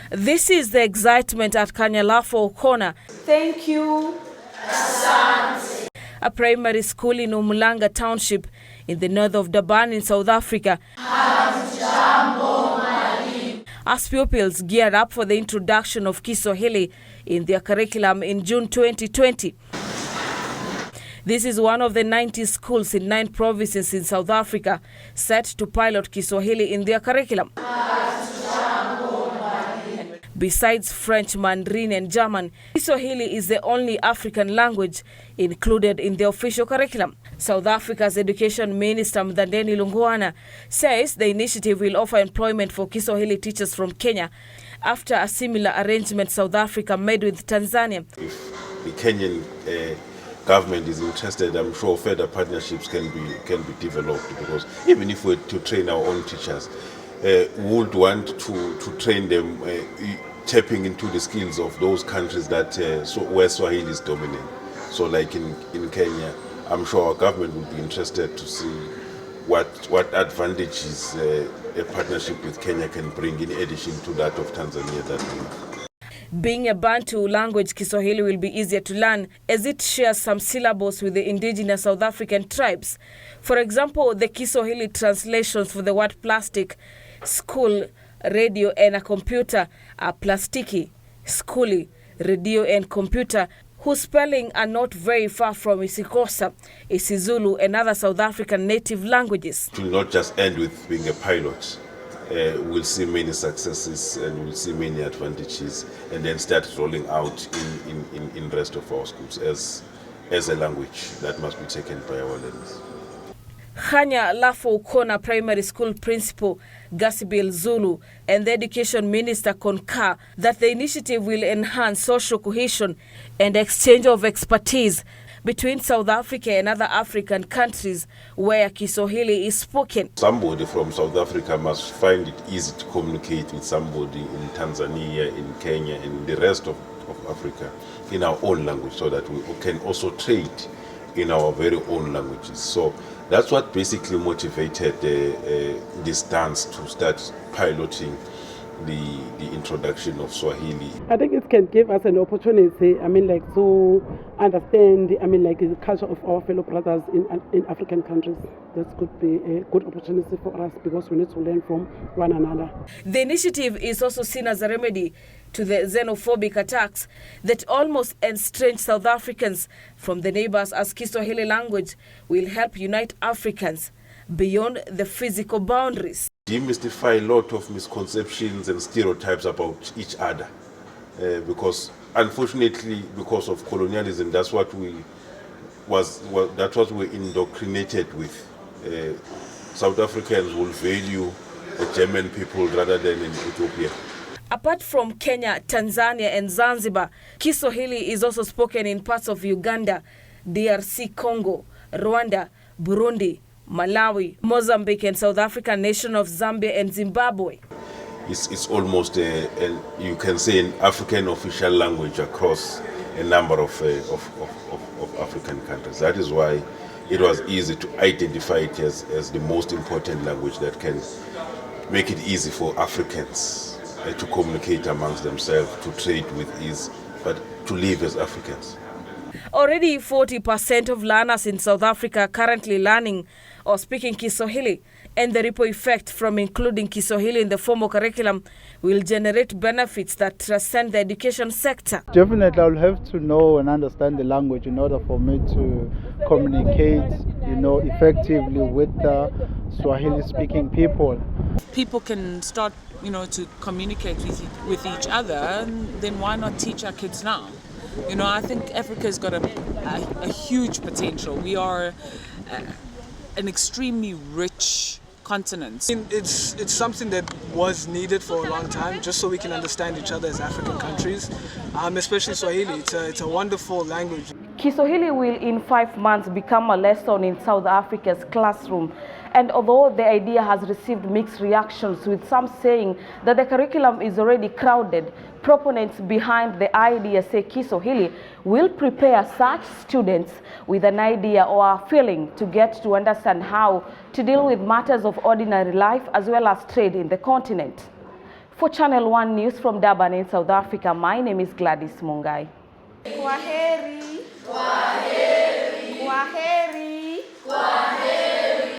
This is the excitement at Kanyalafo Corner. Thank you. Asante. A primary school in Umulanga Township in the north of Durban in South Africa. As pupils geared up for the introduction of Kiswahili in their curriculum in June 2020. This is one of the 90 schools in 9 provinces in South Africa set to pilot Kiswahili in their curriculum. Besides French, Mandarin and German, Kiswahili is the only African language included in the official curriculum. South Africa's Education Minister Mdandeni Lungwana says the initiative will offer employment for Kiswahili teachers from Kenya after a similar arrangement South Africa made with Tanzania. If the Kenyan government is interested, I'm sure further partnerships can be developed, because even if we're to train our own teachers, we would want to train them tapping into the skills of those countries that where Swahili is dominant. So like in Kenya, I'm sure our government would be interested to see what advantages a partnership with Kenya can bring in addition to that of Tanzania that we have. Being a Bantu language, Kiswahili will be easier to learn as it shares some syllables with the indigenous South African tribes. For example, the Kiswahili translations for the word plastic, school, radio and a computer are plastiki, skuli, radio and computer, whose spelling are not very far from isiXhosa, isiZulu and other South African native languages. It will not just end with being a pilot. We'll see many successes and we'll see many advantages, and then start rolling out in rest of our schools as a language that must be taken by our learners. Kanyalafo Corner Primary School Principal Gasibil Zulu and the Education Minister concur that the initiative will enhance social cohesion and exchange of expertise between South Africa and other African countries where Kiswahili is spoken. Somebody from South Africa must find it easy to communicate with somebody in Tanzania, in Kenya, and the rest of Africa in our own language, so that we can also trade in our very own languages. So that's what basically motivated this dance to start piloting the introduction of Swahili. I think it can give us an opportunity, to understand, the culture of our fellow brothers in African countries. That could be a good opportunity for us, because we need to learn from one another. The initiative is also seen as a remedy to the xenophobic attacks that almost estrange South Africans from the neighbors, as Kiswahili language will help unite Africans beyond the physical boundaries. Demystify a lot of misconceptions and stereotypes about each other, because unfortunately, because of colonialism, that's what we were indoctrinated with. South Africans will value the German people rather than in Ethiopia. Apart from Kenya, Tanzania and Zanzibar, Kiswahili is also spoken in parts of Uganda, DRC Congo, Rwanda, Burundi, Malawi, Mozambique and South African nation of Zambia and Zimbabwe. It's almost you can say an African official language across a number of African countries. That is why it was easy to identify it as the most important language that can make it easy for Africans to communicate amongst themselves, to trade with ease, but to live as Africans. Already 40% of learners in South Africa are currently learning or speaking Kiswahili, and the ripple effect from including Kiswahili in the formal curriculum will generate benefits that transcend the education sector. Definitely, I'll have to know and understand the language in order for me to communicate, effectively with the Swahili-speaking people. People can start, to communicate with each other, then why not teach our kids now? I think Africa's got a huge potential. We are an extremely rich continent. It's something that was needed for a long time, just so we can understand each other as African countries, especially Swahili. It's a wonderful language. Kiswahili will in 5 months become a lesson in South Africa's classroom. And although the idea has received mixed reactions, with some saying that the curriculum is already crowded, proponents behind the idea say Kiswahili will prepare such students with an idea or a feeling to get to understand how to deal with matters of ordinary life as well as trade in the continent. For Channel 1 News from Durban in South Africa, my name is Gladys Mungai. Kwaheri. Kwaheri.